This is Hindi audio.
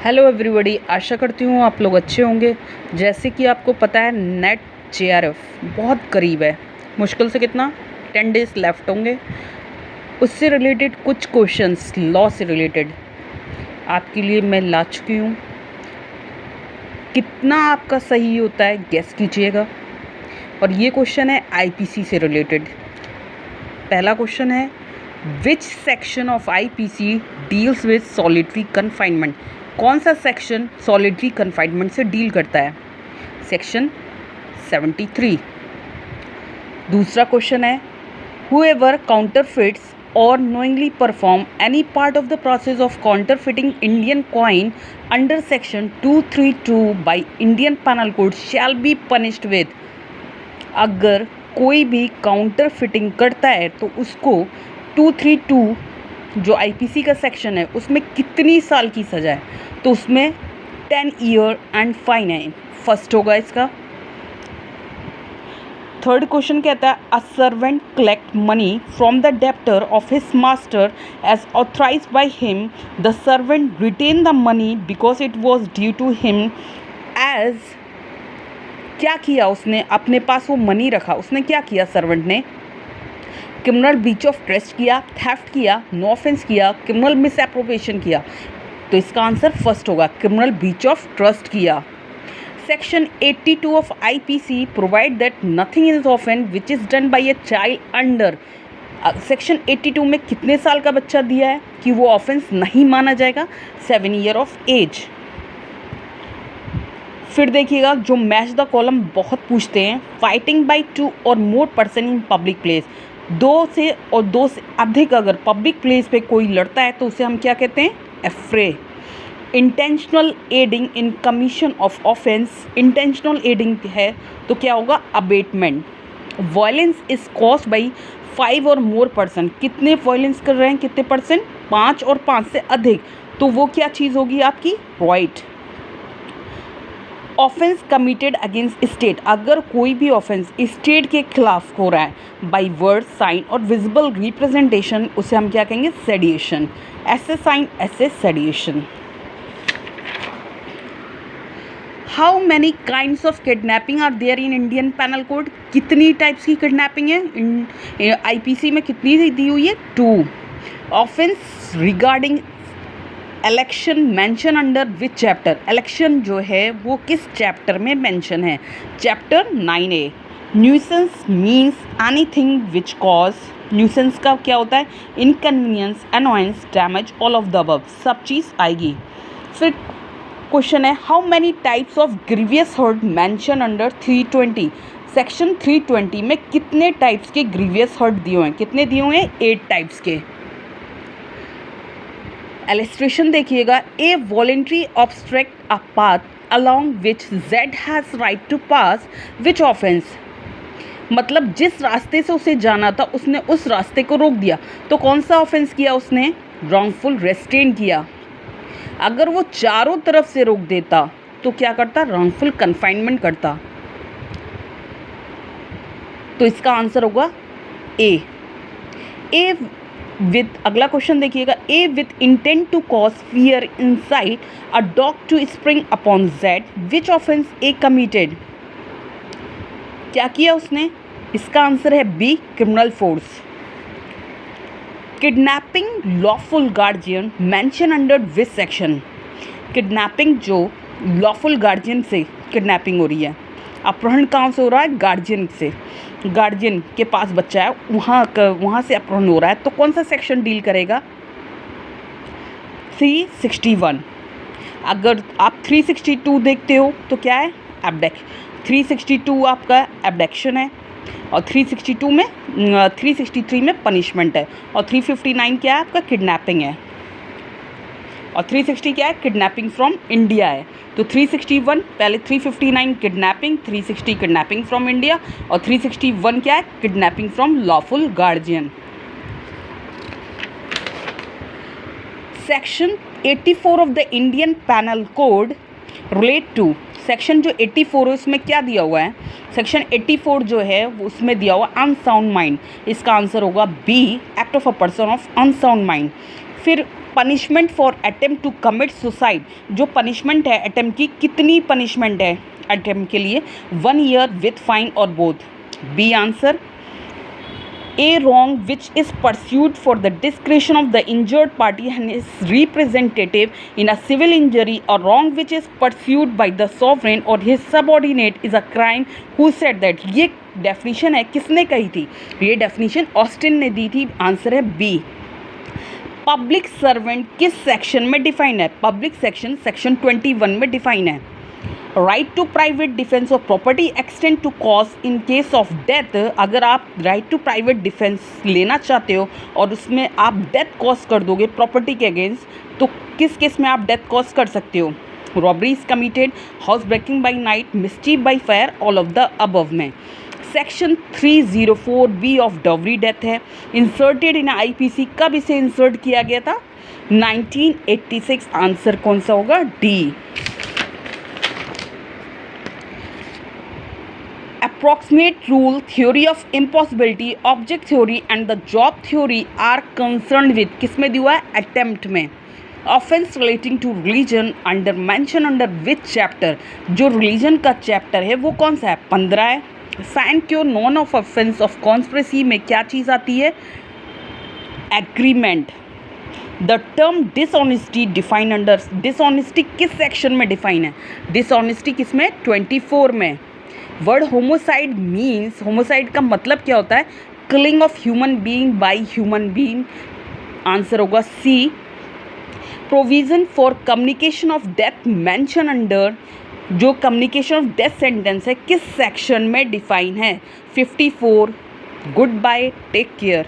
हेलो एवरीबॉडी, आशा करती हूँ आप लोग अच्छे होंगे। जैसे कि आपको पता है नेट जेआरएफ बहुत करीब है, मुश्किल से कितना 10 डेज़ लेफ्ट होंगे। उससे रिलेटेड कुछ क्वेश्चंस लॉ से रिलेटेड आपके लिए मैं ला चुकी हूँ। कितना आपका सही होता है गेस कीजिएगा। और ये क्वेश्चन है आईपीसी से रिलेटेड। पहला क्वेश्चन है, which section of IPC deals with solitary confinement. कौन सा सेक्शन सॉलिटरी कन्फाइनमेंट से डील करता है? सेक्शन 73। दूसरा क्वेश्चन है, whoever काउंटरफिट्स or knowingly perform any part of the process of counterfeiting Indian coin under section 232 by Indian Penal Code shall be punished with। अगर कोई भी काउंटरफिटिंग करता है तो उसको 232 जो आईपीसी का सेक्शन है उसमें कितनी साल की सज़ा है? तो उसमें 10 ईयर एंड फाइन है। फर्स्ट होगा इसका। थर्ड क्वेश्चन कहता है, a servant collect money from the debtor of his master as authorised by him. The servant retain the money because it was due to him as. क्या किया उसने? अपने पास वो मनी रखा। उसने क्या किया? सर्वेंट ने क्रिमिनल ब्रीच ऑफ ट्रस्ट किया, थेफ्ट किया, नो ऑफेंस किया, क्रिमिनल मिसएप्रोप्रिएशन किया। तो इसका आंसर फर्स्ट होगा, क्रिमिनल ब्रीच ऑफ ट्रस्ट किया। Section 82 of IPC provide that nothing is often which is done by a child under. Section 82 में कितने साल का बच्चा दिया है कि वो ऑफेंस नहीं माना जाएगा? 7 ईयर ऑफ एज। फिर देखिएगा, जो मैच द कॉलम बहुत पूछते हैं, फाइटिंग बाय 2 और more person in public place. 2 से और 2 से अधिक अगर पब्लिक प्लेस पे कोई लड़ता है तो उसे हम क्या कहते हैं? Affray. Intentional aiding in commission of offence. Intentional aiding है तो क्या होगा? Abetment. Violence is caused by 5 और मोर पर्सन। कितने वायलेंस कर रहे हैं? कितने परसेंट? 5 और 5 से अधिक। तो वो क्या चीज़ होगी आपकी? Right. Offence committed against state. अगर कोई भी ऑफेंस स्टेट के खिलाफ हो रहा है बाई वर्ड, साइन और विजिबल रिप्रेजेंटेशन, उसे हम क्या कहेंगे? सेडिएशन। ऐसे साइन, ऐसे sedition. How many kinds of kidnapping are there in Indian penal code. कितनी टाइप्स की किडनैपिंग है आईपीसी में? कितनी दी हुई है? 2। Offence regarding election mention under which chapter. Election जो है वो किस चैप्टर में मेंशन है? Chapter 9A। Nuisance means anything which cause. Nuisance का क्या होता है? Inconvenience, annoyance, damage, all of the above, सब चीज़ आएगी। फिर क्वेश्चन है, how many types of grievous hurt mention under 320। Section 320 में कितने टाइप्स के ग्रीवियस हर्ट दिए हुए हैं? कितने दिए हुए हैं? 8 टाइप्स के। एलिस्ट्रेशन देखिएगा, A voluntary obstruct a path along which Z has right to pass which offence. मतलब जिस रास्ते से उसे जाना था उसने उस रास्ते को रोक दिया, तो कौन सा ऑफेंस किया उसने? रॉन्गफुल रेस्ट्रेन किया। अगर वो चारों तरफ से रोक देता तो क्या करता? रॉन्गफुल कन्फाइनमेंट करता। तो इसका आंसर होगा ए। ए विद, अगला क्वेश्चन देखिएगा, A with intent to cause fear incite a dog to spring upon Z which offence A committed. क्या किया उसने? इसका आंसर है B, criminal force. Kidnapping lawful guardian mention under which section. Kidnapping जो लॉफुल गार्जियन से किडनैपिंग हो रही है, अपहरण कहाँ से हो रहा है? गार्जियन से। गार्जियन के पास बच्चा है, वहाँ से अपहरण हो रहा है, तो कौन सा सेक्शन डील करेगा? 361। अगर आप 362 देखते हो तो क्या है? एब्डक्शन। 362 आपका एब्डक्शन है और 362 में 363 में पनिशमेंट है और 359 क्या है? आपका किडनैपिंग है और 360 क्या है? किडनैपिंग फ्रॉम इंडिया है। तो 361 पहले, 359 किडनैपिंग, 360 किडनैपिंग फ्रॉम इंडिया और 361 क्या है? Kidnapping from lawful guardian. Section 84 of the Indian penal code relate to. Section जो 84 है उसमें क्या दिया हुआ है? सेक्शन 84 जो है वो उसमें दिया हुआ अनसाउंड माइंड। इसका आंसर होगा B, act of a person of unsound mind. फिर punishment for attempt to commit suicide, जो पनिशमेंट है अटेम्प्ट की, कितनी पनिशमेंट है अटेम्प्ट के लिए? 1 ईयर विथ फाइन और both? B answer. A wrong which is pursued for the discretion of the injured party and his representative in a civil injury, or wrong which is pursued by the sovereign or his subordinate is a crime. Who said that? ये डेफिनेशन है किसने कही थी? ये डेफिनेशन ऑस्टिन ने दी थी। आंसर है बी। पब्लिक सर्वेंट किस सेक्शन में डिफाइन है? पब्लिक सेक्शन 21 में डिफाइन है। Right to private defence of property extend to cause in case of death. अगर आप राइट टू प्राइवेट डिफेंस लेना चाहते हो और उसमें आप डेथ कॉज कर दोगे प्रॉपर्टी के अगेंस्ट, तो किस केस में आप डेथ कॉज कर सकते हो? Robbery is committed, house breaking by night, mischief by fire, all of the above में। Section 304B of dowry death है, इंसर्टेड इन IPC। कब इसे इंसर्ट किया गया था? 1986। आंसर कौन सा होगा? D. Approximate rule, theory of impossibility, object theory and the job theory are concerned with, किसमें दिया है? attempt में। offense relating to religion under mention under which chapter? जो religion का chapter है वो कौन सा है? 15 है। sign क्यों non of offense of conspiracy में क्या चीज़ आती है? agreement। The term dishonesty define under, dishonesty किस सेक्शन में डिफाइन है? डिसऑनेस्टी किसमें? 24 में। वर्ड होमोसाइड मीन्स, होमोसाइड का मतलब क्या होता है? Killing of human being by human being. Answer होगा C. Provision for communication of death mention under, जो कम्युनिकेशन ऑफ डेथ सेंटेंस है किस सेक्शन में डिफाइन है? 54। Goodbye, take care.